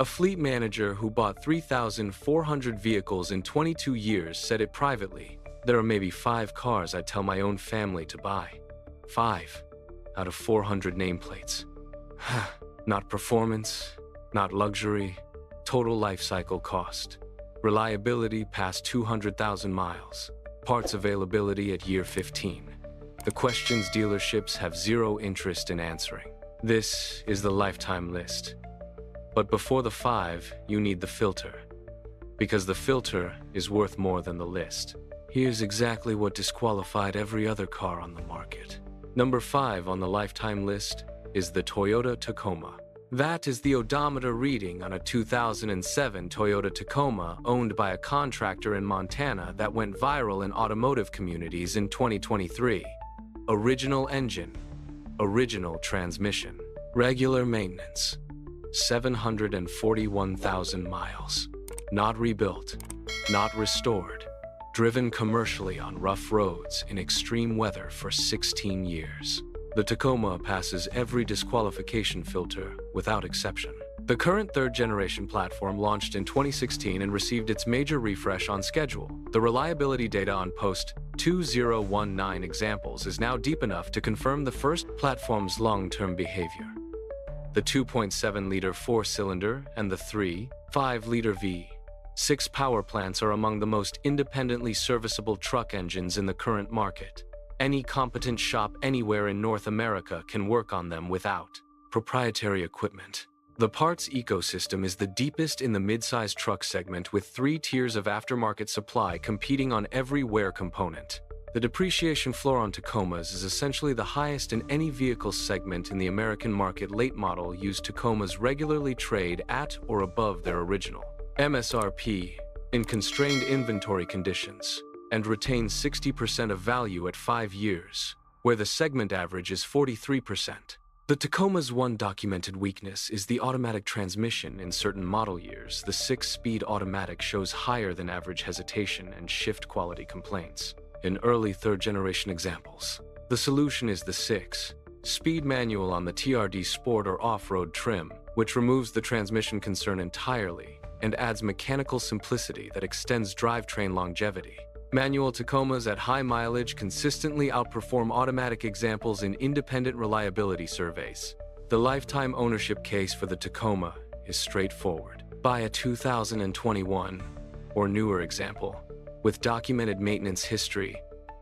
A fleet manager who bought 3,400 vehicles in 22 years said it privately. There are maybe 5 cars I'd tell my own family to buy. 5 out of 400 nameplates. Not performance, not luxury, total life cycle cost. Reliability past 200,000 miles. Parts availability at year 15. The questions dealerships have zero interest in answering. This is the lifetime list. But before the 5, you need the filter. Because the filter is worth more than the list. Here's exactly what disqualified every other car on the market. Number 5 on the lifetime list is the Toyota Tacoma. That is the odometer reading on a 2007 Toyota Tacoma owned by a contractor in Montana that went viral in automotive communities in 2023. Original engine, original transmission, regular maintenance, 741,000 miles. Not rebuilt, not restored, driven commercially on rough roads in extreme weather for 16 years. The Tacoma passes every disqualification filter without exception. The current third-generation platform launched in 2016 and received its major refresh on schedule. The reliability data on post-2019 examples is now deep enough to confirm the first platform's long-term behavior. The 2.7-liter 4-cylinder and the 3.5-liter V6 power plants are among the most independently serviceable truck engines in the current market. Any competent shop anywhere in North America can work on them without proprietary equipment. The parts ecosystem is the deepest in the mid-size truck segment, with 3 tiers of aftermarket supply competing on every wear component. The depreciation floor on Tacomas is essentially the highest in any vehicle segment in the American market. Late model used Tacomas regularly trade at or above their original MSRP in constrained inventory conditions and retain 60% of value at 5 years, where the segment average is 43%. The Tacoma's one documented weakness is the automatic transmission. In certain model years, the 6-speed automatic shows higher than average hesitation and shift quality complaints. In early third-generation examples, the solution is the 6-speed manual on the TRD Sport or off-road trim, which removes the transmission concern entirely and adds mechanical simplicity that extends drivetrain longevity. Manual Tacomas at high mileage consistently outperform automatic examples in independent reliability surveys. The lifetime ownership case for the Tacoma is straightforward. Buy a 2021 or newer example with documented maintenance history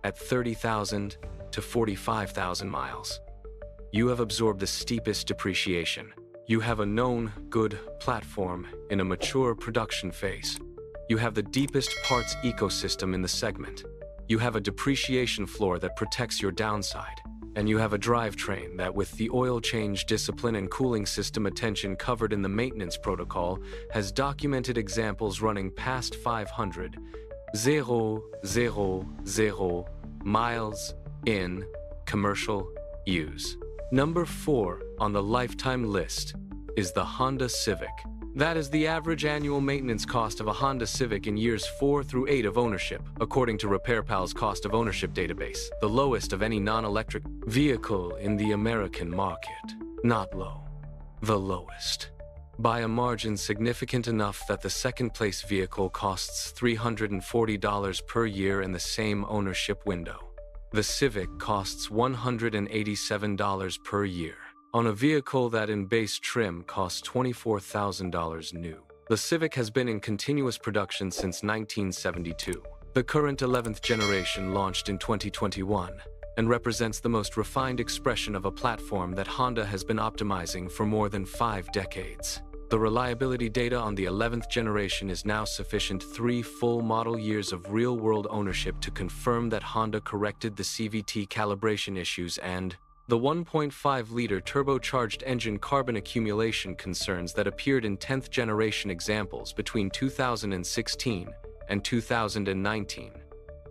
at 30,000 to 45,000 miles. You have absorbed the steepest depreciation. You have a known, good platform in a mature production phase. You have the deepest parts ecosystem in the segment. You have a depreciation floor that protects your downside. And you have a drivetrain that, with the oil change discipline and cooling system attention covered in the maintenance protocol, has documented examples running past 500,000 miles in commercial use. Number 4 on the lifetime list is the Honda Civic. That is the average annual maintenance cost of a Honda Civic in years 4 through 8 of ownership, according to RepairPal's cost of ownership database, the lowest of any non-electric vehicle in the American market. Not low, the lowest. By a margin significant enough that the second-place vehicle costs $340 per year in the same ownership window. The Civic costs $187 per year on a vehicle that in base trim costs $24,000 new. The Civic has been in continuous production since 1972. The current 11th generation launched in 2021 and represents the most refined expression of a platform that Honda has been optimizing for more than 5 decades. The reliability data on the 11th generation is now sufficient 3 full model years of real-world ownership to confirm that Honda corrected the CVT calibration issues and the 1.5-liter turbocharged engine carbon accumulation concerns that appeared in 10th generation examples between 2016 and 2019.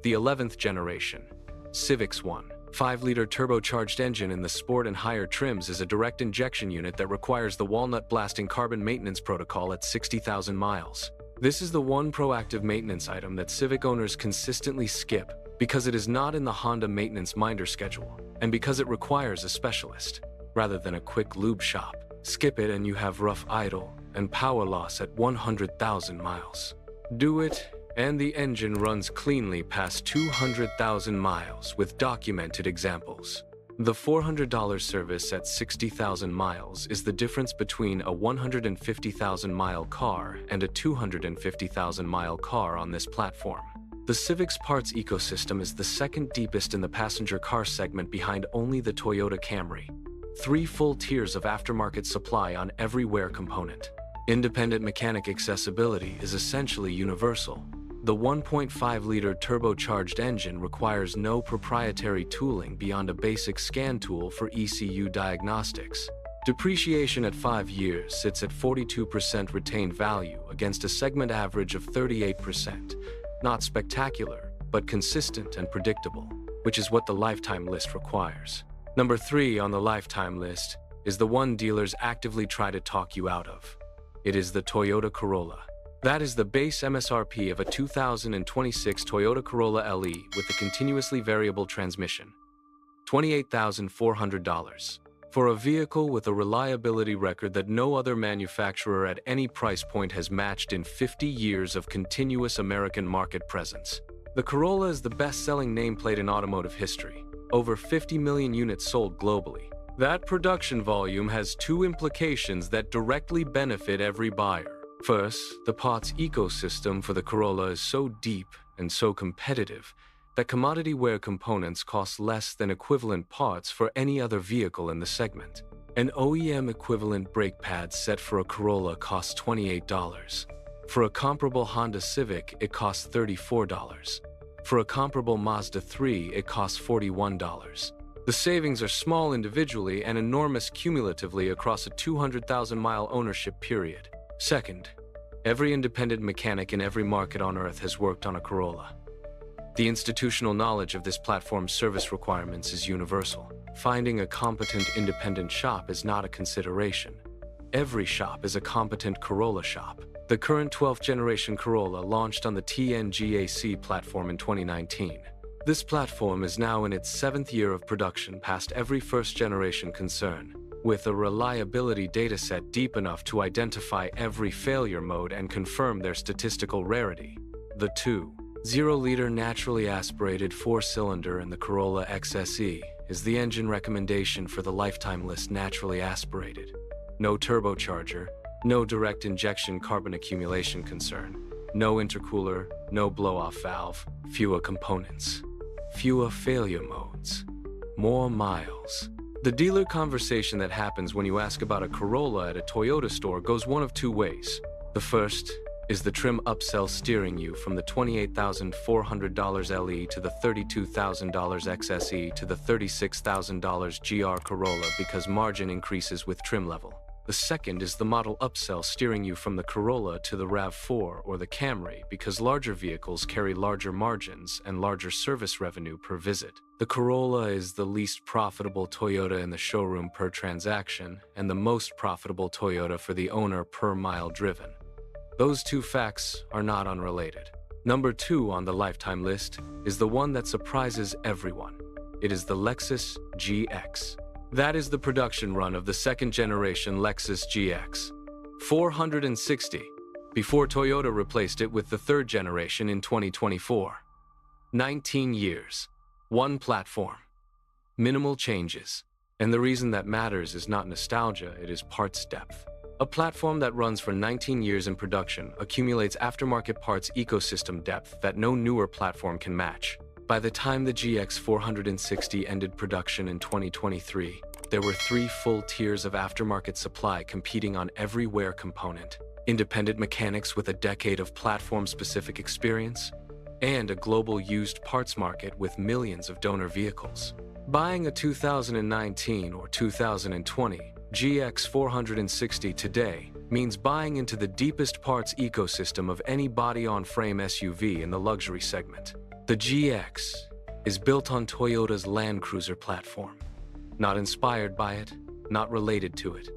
The 11th generation Civic's 1.5-liter turbocharged engine in the sport and higher trims is a direct injection unit that requires the walnut blasting carbon maintenance protocol at 60,000 miles. This is the one proactive maintenance item that Civic owners consistently skip because it is not in the Honda maintenance minder schedule, and because it requires a specialist, rather than a quick lube shop. Skip it and you have rough idle and power loss at 100,000 miles. Do it, and the engine runs cleanly past 200,000 miles with documented examples. The $400 service at 60,000 miles is the difference between a 150,000-mile car and a 250,000-mile car on this platform. The Civic's parts ecosystem is the second deepest in the passenger car segment behind only the Toyota Camry. 3 full tiers of aftermarket supply on every wear component. Independent mechanic accessibility is essentially universal. The 1.5-liter turbocharged engine requires no proprietary tooling beyond a basic scan tool for ECU diagnostics. Depreciation at 5 years sits at 42% retained value against a segment average of 38%. Not spectacular, but consistent and predictable, which is what the lifetime list requires. Number 3 on the lifetime list is the one dealers actively try to talk you out of. It is the Toyota Corolla. That is the base MSRP of a 2026 Toyota Corolla LE with the continuously variable transmission. $28,400. For a vehicle with a reliability record that no other manufacturer at any price point has matched in 50 years of continuous American market presence. The Corolla is the best-selling nameplate in automotive history. Over 50 million units sold globally. That production volume has 2 implications that directly benefit every buyer. First, the parts ecosystem for the Corolla is so deep and so competitive that commodity wear components cost less than equivalent parts for any other vehicle in the segment. An OEM equivalent brake pad set for a Corolla costs $28. For a comparable Honda Civic, it costs $34. For a comparable Mazda 3, it costs $41. The savings are small individually and enormous cumulatively across a 200,000-mile ownership period. Second, every independent mechanic in every market on Earth has worked on a Corolla. The institutional knowledge of this platform's service requirements is universal. Finding a competent independent shop is not a consideration. Every shop is a competent Corolla shop. The current 12th generation Corolla launched on the TNGA-C platform in 2019. This platform is now in its 7th year of production past every first-generation concern, with a reliability dataset deep enough to identify every failure mode and confirm their statistical rarity. The 2.0-liter naturally aspirated 4-cylinder in the Corolla XSE is the engine recommendation for the lifetime list naturally aspirated. No turbocharger, no direct injection carbon accumulation concern, no intercooler, no blow-off valve, fewer components, fewer failure modes, more miles. The dealer conversation that happens when you ask about a Corolla at a Toyota store goes one of 2 ways. The first is the trim upsell steering you from the $28,400 LE to the $32,000 XSE to the $36,000 GR Corolla because margin increases with trim level. The second is the model upsell steering you from the Corolla to the RAV4 or the Camry because larger vehicles carry larger margins and larger service revenue per visit. The Corolla is the least profitable Toyota in the showroom per transaction and the most profitable Toyota for the owner per mile driven. Those 2 facts are not unrelated. Number 2 on the lifetime list is the one that surprises everyone. It is the Lexus GX. That is the production run of the 2nd generation Lexus GX. 460, before Toyota replaced it with the 3rd generation in 2024. 19 years, 1 platform, minimal changes. And the reason that matters is not nostalgia, it is parts depth. A platform that runs for 19 years in production accumulates aftermarket parts ecosystem depth that no newer platform can match. By the time the GX 460 ended production in 2023, there were 3 full tiers of aftermarket supply competing on every wear component, independent mechanics with a decade of platform-specific experience, and a global used parts market with millions of donor vehicles. Buying a 2019 or 2020 GX 460 today means buying into the deepest parts ecosystem of any body-on-frame SUV in the luxury segment. The GX is built on Toyota's Land Cruiser platform. Not inspired by it, not related to it.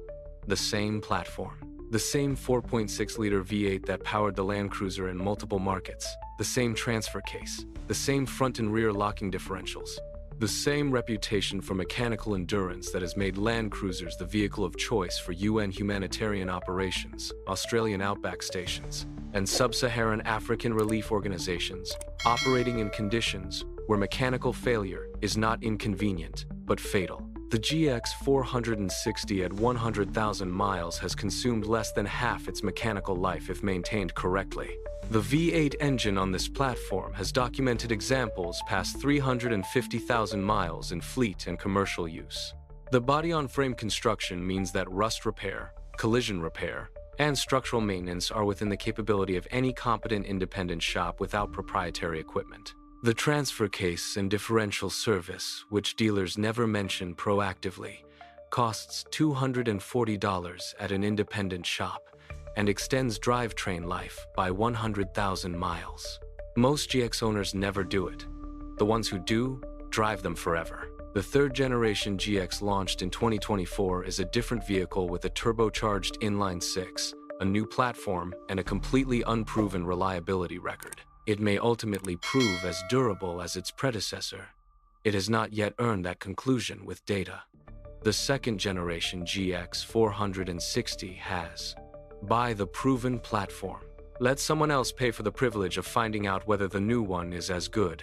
The same platform. The same 4.6-liter V8 that powered the Land Cruiser in multiple markets. The same transfer case. The same front and rear locking differentials. The same reputation for mechanical endurance that has made Land Cruisers the vehicle of choice for UN humanitarian operations, Australian outback stations, and sub-Saharan African relief organizations operating in conditions where mechanical failure is not inconvenient, but fatal. The GX 460 at 100,000 miles has consumed less than half its mechanical life if maintained correctly. The V8 engine on this platform has documented examples past 350,000 miles in fleet and commercial use. The body-on-frame construction means that rust repair, collision repair, and structural maintenance are within the capability of any competent independent shop without proprietary equipment. The transfer case and differential service, which dealers never mention proactively, costs $240 at an independent shop and extends drivetrain life by 100,000 miles. Most GX owners never do it. The ones who do, drive them forever. The third-generation GX launched in 2024 is a different vehicle with a turbocharged inline-six, a new platform, and a completely unproven reliability record. It may ultimately prove as durable as its predecessor. It has not yet earned that conclusion with data. The second-generation GX 460 has. Buy the proven platform. Let someone else pay for the privilege of finding out whether the new one is as good.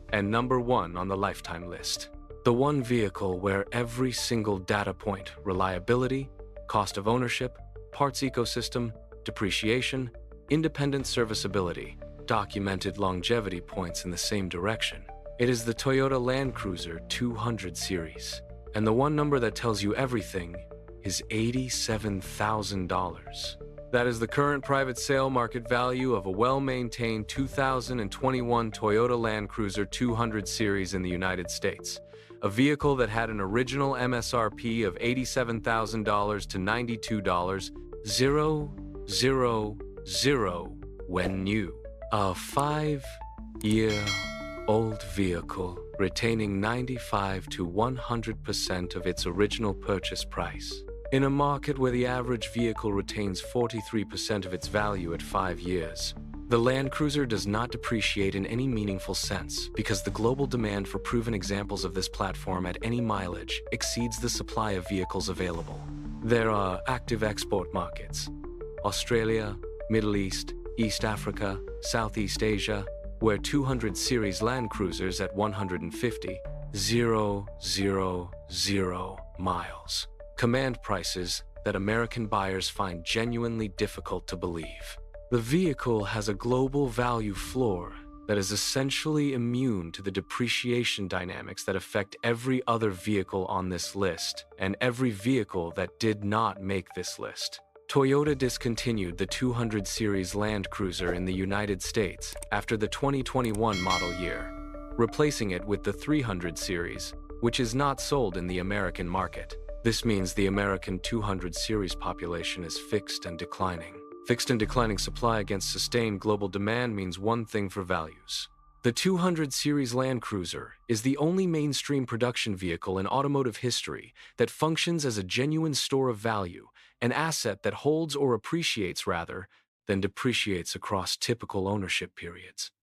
And number one on the lifetime list. The one vehicle where every single data point, reliability, cost of ownership, parts ecosystem, depreciation, independent serviceability, documented longevity points in the same direction. It is the Toyota Land Cruiser 200 series. And the one number that tells you everything is $87,000. That is the current private sale market value of a well-maintained 2021 Toyota Land Cruiser 200 series in the United States, a vehicle that had an original MSRP of $87,000 to $92,000 when new. A 5-year-old vehicle retaining 95 to 100% of its original purchase price. In a market where the average vehicle retains 43% of its value at 5 years, the Land Cruiser does not depreciate in any meaningful sense because the global demand for proven examples of this platform at any mileage exceeds the supply of vehicles available. There are active export markets: Australia, Middle East, East Africa, Southeast Asia, where 200 series Land Cruisers at 150,000 miles command prices that American buyers find genuinely difficult to believe. The vehicle has a global value floor that is essentially immune to the depreciation dynamics that affect every other vehicle on this list and every vehicle that did not make this list. Toyota discontinued the 200 series Land Cruiser in the United States after the 2021 model year, replacing it with the 300 series, which is not sold in the American market. This means the American 200 series population is fixed and declining. Fixed and declining supply against sustained global demand means one thing for values. The 200 series Land Cruiser is the only mainstream production vehicle in automotive history that functions as a genuine store of value, an asset that holds or appreciates rather than depreciates across typical ownership periods.